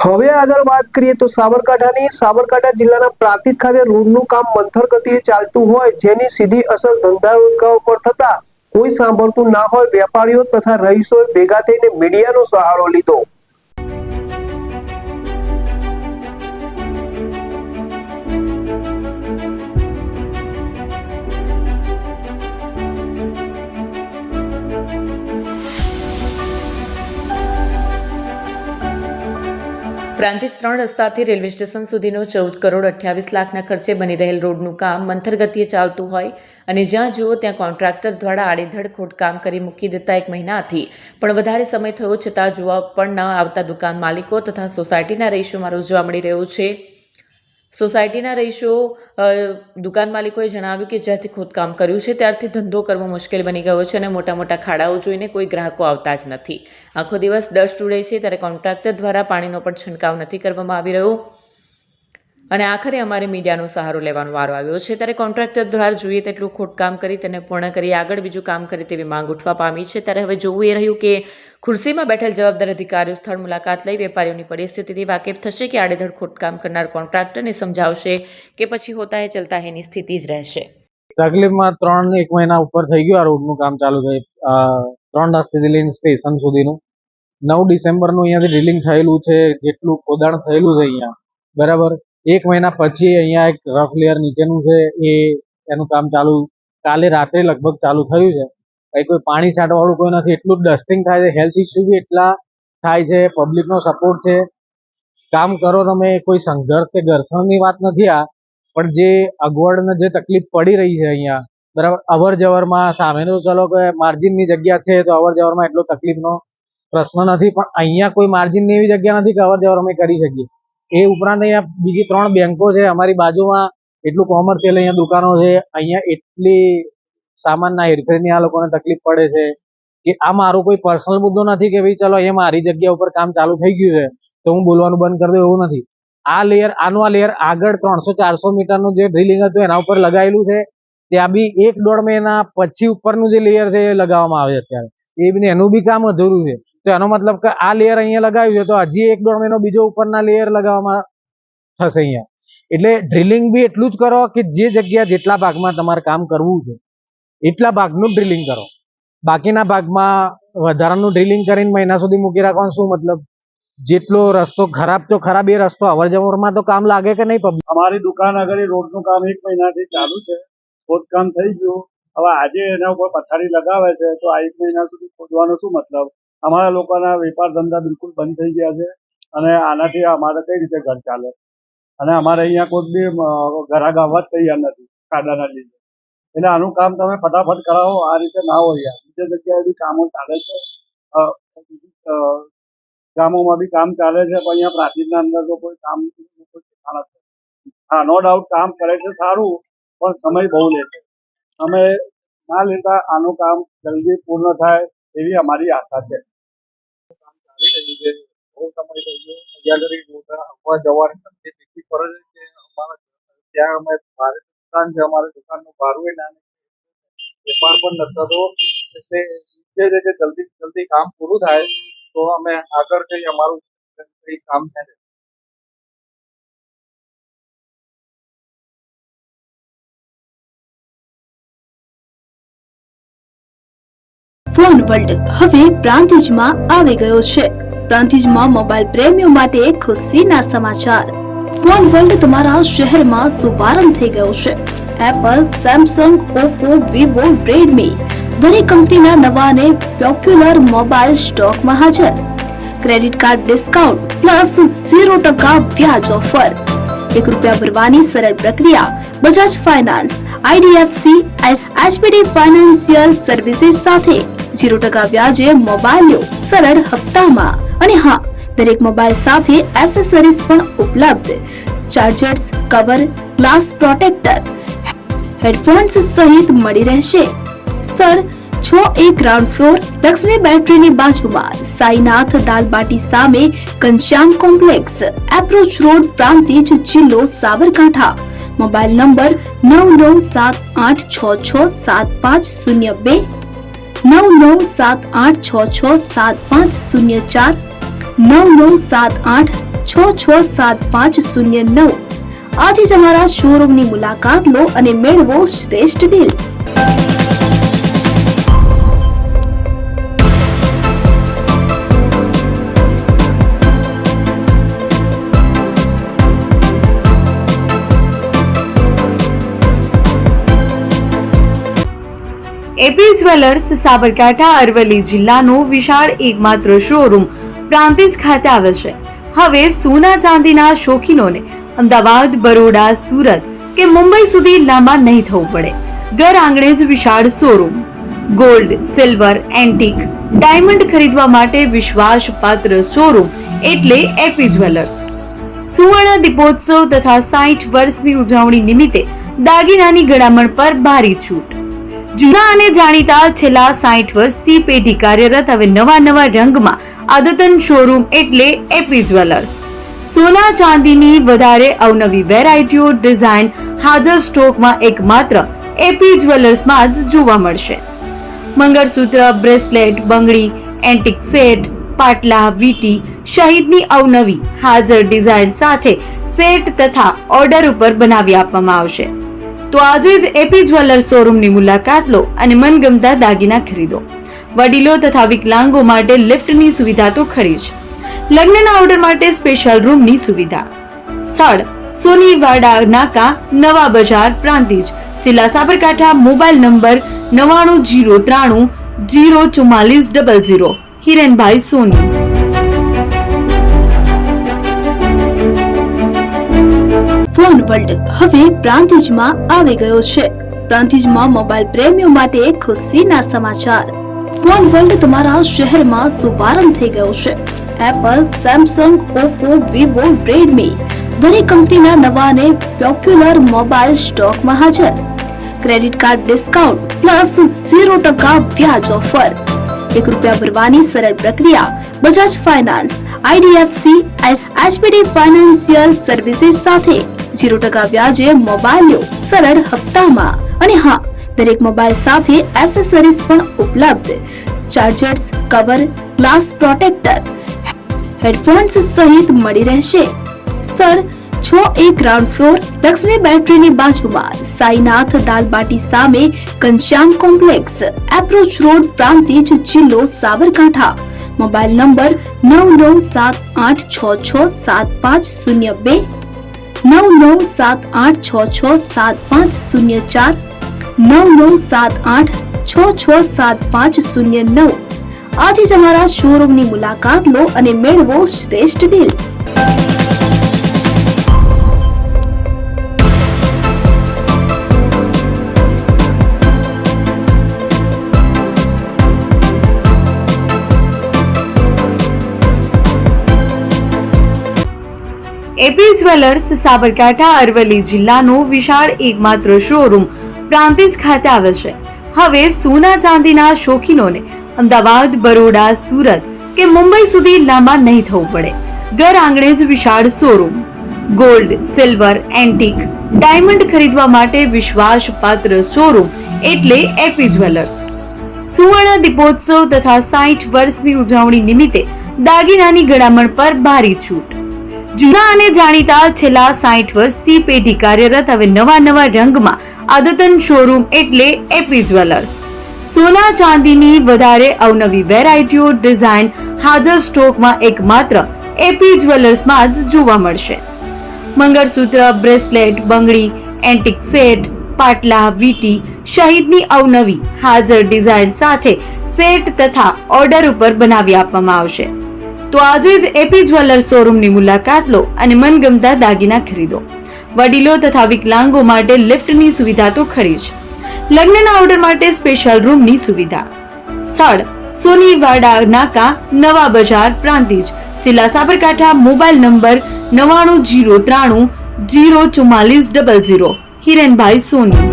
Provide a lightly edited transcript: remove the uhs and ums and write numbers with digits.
હવે આગળ વાત કરીએ તો સાબરકાંઠા જિલ્લાના પ્રાંતિજ ખાતે રોડનું કામ મંથર ગતિએ ચાલતું હોય, જેની સીધી અસર ધંધા રોજગાર પર થતા કોઈ સાંભળતું ના હોય, વેપારીઓ તથા રહીશોએ ભેગા થઈને મીડિયાનો સહારો લીધો। પ્રાંતિજ 3 રસ્તાથી રેલવે સ્ટેશન સુધીનો 14 કરોડ 28 લાખના ખર્ચે બની રહેલ રોડનું કામ મંથર ગતિએ ચાલતું હોય અને જ્યાં જુઓ ત્યાં કોન્ટ્રાક્ટર દ્વારા આડેધડ ખોદકામ કરી મૂકી દેતા 1 મહિનાથી પણ વધારે સમય થયો છતાં જોવા પણ ન આવતા દુકાન માલિકો તથા સોસાયટીના રહીશોમાં રોજ જોવા મળી રહ્યો છે। સોસાયટીના રહીશો દુકાન માલિકોએ જણાવ્યું કે જ્યારથી ખોદકામ કર્યું છે ત્યારથી ધંધો કરવો મુશ્કેલ બની ગયો છે અને મોટા મોટા ખાડાઓ જોઈને કોઈ ગ્રાહકો આવતા જ નથી। આખો દિવસ ડસ્ટ ઉડે છે ત્યારે કોન્ટ્રાક્ટર દ્વારા પાણીનો પણ છંટકાવ નથી કરવામાં આવી રહ્યો અને આખરે અમારે મીડિયાનો સહારો લેવાનો વારો આવ્યો છે। ત્યારે કોન્ટ્રાક્ટર દ્વારા જોઈએ તેટલું ખોદકામ કરી તેને પૂર્ણ કરી આગળ બીજું કામ કરે તેવી માંગ ઉઠવા પામી છે। ત્યારે હવે જોવું એ રહ્યું કે ખુરશીમાં બેઠેલ જવાબદાર અધિકારીઓ સ્થળ મુલાકાત લઈ વેપારીઓની પરિસ્થિતિથી વાકેફ થશે કે આડેધડ ખોદકામ કરનાર કોન્ટ્રાક્ટરને સમજાવશે કે પછી હોતા હે ચલતા હેની સ્થિતિ જ રહેશે। તકલીફમાં 1 મહિના ઉપર થઈ ગયું આ રોડનું કામ ચાલુ થઈ 3 રસ્તેથી લઈને સ્ટેશન સુધીનું 9 ડિસેમ્બરનું અહીંયાથી ડ્રિલિંગ થયેલું છે, જેટલું ખોદાણ થયેલું છે અહીંયા બરાબર 1 મહિના પછી અહીંયા એક રફ લેયર નીચેનું છે એનું કામ ચાલુ કાલે રાત્રે લગભગ ચાલુ થયું છે। કોઈ પાણી છાંટવાળું કોઈ નથી, એટલું ડસ્ટિંગ થાય છે, હેલ્થ ઇસ્યુ બી એટલા થાય છે, પબ્લિકનો સપોર્ટ છે। કામ કરો તમે, કોઈ સંઘર્ષ કે ઘર્ષણની વાત નથી આ, પણ જે અગવડ ને જે તકલીફ પડી રહી છે અહીંયા બરાબર અવર જવરમાં સામેનો ચલો કે માર્જિનની જગ્યા છે તો અવર જવરમાં એટલો તકલીફનો પ્રશ્ન નથી, પણ અહીંયા કોઈ માર્જિનની એવી જગ્યા નથી કે અવર જવર અમે કરી શકીએ। એ ઉપરાંત અહીંયા બીજી 3 બેંકો છે અમારી બાજુમાં, એટલું કોમર્શિયલ અહીંયા દુકાનો છે, અહીંયા એટલી સામાનના હેરફેરની આ લોકોને તકલીફ પડે છે કે આ મારો કોઈ પર્સનલ મુદ્દો નથી કે ભાઈ ચલો અહીંયા મારી જગ્યા ઉપર કામ ચાલુ થઈ ગયું છે તો હું બોલવાનું બંધ કરી દઉં, એવું નથી। આ લેયર આગળ 300-400 મીટરનું જે ડ્રિલિંગ હતું એના ઉપર લગાવેલું છે, ત્યાં બી 1-1.5 મહિના પછી ઉપરનું જે લેયર છે એ લગાવવામાં આવે છે અત્યારે, એનું બી કામ અધૂરું છે। તો એનો મતલબ કે આ લેયર અહીંયા લગાવ્યું છે તો હજી 1-1.5 મહિનો બીજો ઉપરના લેયર લગાવવામાં થશે અહીંયા। એટલે ડ્રિલિંગ બી એટલું જ કરો કે જે જગ્યા જેટલા ભાગમાં તમારે કામ કરવું છે એટલા ભાગનું ડ્રિલિંગ કરો, બાકીના ભાગમાં વધારાનું ડ્રિલિંગ કરીને મહિના સુધી મૂકી રાખવાનું શું મતલબ? જેટલો રસ્તો ખરાબ તો ખરાબ, એ રસ્તો અવર જવરમાં તો કામ લાગે કે નહીં પબ્લિક? અમારી દુકાન આગળ રોડનું કામ 1 મહિનાથી ચાલુ છે, ખોદકામ થઈ ગયું, હવે આજે એના ઉપર પથારી લગાવે છે તો આ 1 મહિના સુધી ખોદવાનો શું મતલબ? અમારા લોકોના વેપાર ધંધા બિલકુલ બંધ થઈ ગયા છે અને આનાથી અમારે કઈ રીતે ઘર ચાલે? અને અમારે અહીંયા કોઈ બી ઘરાક આવવા જ તૈયાર નથી ખાડાના લીધે, એટલે આનું કામ તમે ફટાફટ કરાવો, આ રીતે ના હોય યાર। બીજી જગ્યાએ બી કામો ચાલે છે, ગામોમાં બી કામ ચાલે છે, પણ અહીંયા પ્રાંતિજના અંદર તો કોઈ કામ નથી। હા, નો ડાઉટ કામ કરે છે સારું, પણ સમય બહુ લે છે। અમે ના લેતા આનું કામ જલ્દી પૂર્ણ થાય એવી અમારી આશા છે। કામ ચાલી રહ્યું છે, બહુ સમય થઈ ગયો, અહીંયા આગળ આવવા જવાની તકલીફ એટલી પડે છે કે અમારા ત્યાં અમે મારી દુકાન છે, અમારી દુકાનનું ભાડું એ નાનું વેપાર પણ નથી થતો, એટલે ઈચ્છે છે કે જલ્દી કામ પૂરું થાય તો અમે આગળ જઈ અમારું કામ થાય। ફોન વર્લ્ડ હવે પ્રાંતિજમાં આવી ગયો છે। પ્રાંતિજમાં મોબાઈલ પ્રેમીઓ માટે ખુશીના સમાચાર। ફોન વર્લ્ડ તમારા શહેરમાં શુભારંભ થઈ ગયો છે। Apple, Samsung, Oppo, Vivo, Redmi દરેક કંપનીના નવા અને પોપ્યુલર મોબાઈલ સ્ટોકમાં હાજર। ક્રેડિટ કાર્ડ ડિસ્કાઉન્ટ પ્લસ 0% વ્યાજ ઓફર, ₹1 ભરવાની સરળ પ્રક્રિયા। Bajaj finance, IDFC, HPD financial services સાથે 0% વ્યાજે મોબાઈલ લો સરળ હપ્તામાં। અને હા, દરેક મોબાઈલ સાથે એસેસરીઝ પણ ઉપલબ્ધ, chargers, cover, glass protractor, headphones સહિત મળી રહેશે। સ્થળ 6A ગ્રાઉન્ડ ફ્લોર, લક્ષ્મી બેટરીની બાજુમાં, સાઈનાથ દાલબાટી સામે, Ghanshyam complex, approach road, Prantij, જિલ્લો સાબરકાંઠા। મોબાઈલ નંબર 9978667502, 9978667504, 9978 667509 આજે જ અમારા શોરૂમની મુલાકાત લો અને મેળવો શ્રેષ્ઠ deal. AP jewellers Sabarkantha Aravalli જિલ્લાનો વિશાળ એકમાત્ર શોરૂમ પ્રાંતિજ ખાતે આવેલ છે. હવે સોના ચાંદીના શોખીનોને અમદાવાદ, બરોડા, સુરત કે મુંબઈ સુધી લાંબા નહીં થવું પડે. ઘર આંગણે જ વિશાળ showroom. Gold, silver, antique, diamond ખરીદવા માટે વિશ્વાસપાત્ર શોરૂમ એટલે એપી જ્વેલર્સ. સુવર્ણ દીપોત્સવ તથા 60 વર્ષની ઉજવણી નિમિત્તે દાગીનાની ગળામણ પર ભારી છૂટ. જૂના અને જાણીતા છેલ્લા 60 વર્ષથી પેઢી કાર્યરત હવે નવા રંગમાં અદ્યતન શોરૂમ એટલે એપી જ્વેલર્સ. સોના ચાંદીની વધારે અવનવી વેરાયટીઓ, ડિઝાઇન હાજર સ્ટોકમાં એકમાત્ર એપી જ્વેલર્સમાં જ જોવા મળશે. મંગળસૂત્ર, બ્રેસલેટ, બંગડી, એન્ટિક સેટ, પાટલા, વીટી સહિતની અવનવી હાજર ડિઝાઇન સાથે સેટ તથા ઓર્ડર ઉપર બનાવી આપવામાં આવશે. તો આજે જ એપી જ્વેલર્સ શોરૂમની મુલાકાત લો અને મનગમતા દાગીના ખરીદો. વડીલો તથા વિકલાંગો માટે લિફ્ટની સુવિધા તો ખરી જ. લગ્નના ઓર્ડર માટે સ્પેશિયલ રૂમની સુવિધા. સ્થળ સોનીવાડા નાકા, નવા બજાર, પ્રાંતિજ, જિલ્લા Sabarkantha. Mobile number 9903 04400. Hirenbhai Soni. Phone World હવે પ્રાંતિજમાં આવી ગયો છે. પ્રાંતિજમાં મોબાઈલ પ્રેમીઓ માટે ખુશીના સમાચાર. ફોન વર્લ્ડ તમારા શહેરમાં શુભારંભ થઈ ગયો છે. Apple, Samsung, Oppo, Vivo, Redmi દરેક કંપનીના નવા અને પોપ્યુલર મોબાઈલ સ્ટોકમાં હાજર. ક્રેડિટ કાર્ડ ડિસ્કાઉન્ટ પ્લસ 0% વ્યાજ ઓફર. ₹1 ભરવાની સરળ પ્રક્રિયા. Bajaj finance, IDFC, HPD financial services સાથે 0% વ્યાજે મોબાઈલ લો સરળ હપ્તામાં. અને હા, દરેક મોબાઈલ સાથે એસેસરીઝ પણ ઉપલબ્ધ. Chargers, cover, glass protractor, headphones સહિત મળી રહેશે. સ્થળ 6A ગ્રાઉન્ડ ફ્લોર, લક્ષ્મી બેટરીની બાજુમાં, સાઈનાથ દાલબાટી સામે, Ghanshyam complex, approach road, Prantij, જિલ્લો સાબરકાંઠા. Mobile number 9978667502, 9978667504, 9978667509. આજે જ અમારા શોરૂમની મુલાકાત લો અને મેળવો શ્રેષ્ઠ deal. AP jewellers Sabarkantha Aravalli જિલ્લાનો વિશાળ એકમાત્ર શોરૂમ પ્રાંતિજ ખાતે આવેલ છે. હવે સોના ચાંદીના શોખીનોને અમદાવાદ, બરોડા, સુરત કે મુંબઈ સુધી લાંબા નહીં થવું પડે. ઘર આંગણે જ વિશાળ showroom. Gold, silver, antique, diamond ખરીદવા માટે વિશ્વાસપાત્ર શોરૂમ એટલે એપી જ્વેલર્સ. સુવર્ણ દીપોત્સવ તથા 60 વર્ષની ઉજવણી નિમિત્તે દાગીનાની ગળામણ પર ભારી છૂટ. જૂના અને જાણીતા છેલ્લા 60 વર્ષથી પેઢી કાર્યરત હવે નવા રંગમાં અદ્યતન શોરૂમ એટલે એપી જ્વેલર્સ. સોના ચાંદીની વધારે અવનવી વેરાયટીઓ, ડિઝાઇન હાજર સ્ટોકમાં એકમાત્ર એપી જ્વેલર્સમાં જ જોવા મળશે. મંગળસૂત્ર, બ્રેસલેટ, બંગડી, એન્ટિક સેટ, પાટલા, વીટી સહિતની અવનવી હાજર ડિઝાઇન સાથે સેટ તથા ઓર્ડર ઉપર બનાવી આપવામાં આવશે. તો આજે જ એપી જ્વેલર્સ શોરૂમની મુલાકાત લો અને મનગમતા દાગીના ખરીદો. વડીલો તથા વિકલાંગો માટે લિફ્ટની સુવિધા તો ખરી જ. લગ્નના ઓર્ડર માટે સ્પેશિયલ રૂમની સુવિધા. સ્થળ સોનીવાડા નાકા, નવા બજાર, પ્રાંતિજ, જિલ્લા સાબરકાંઠા. Mobile number 9903 04400. હિરેનભાઈ સોની.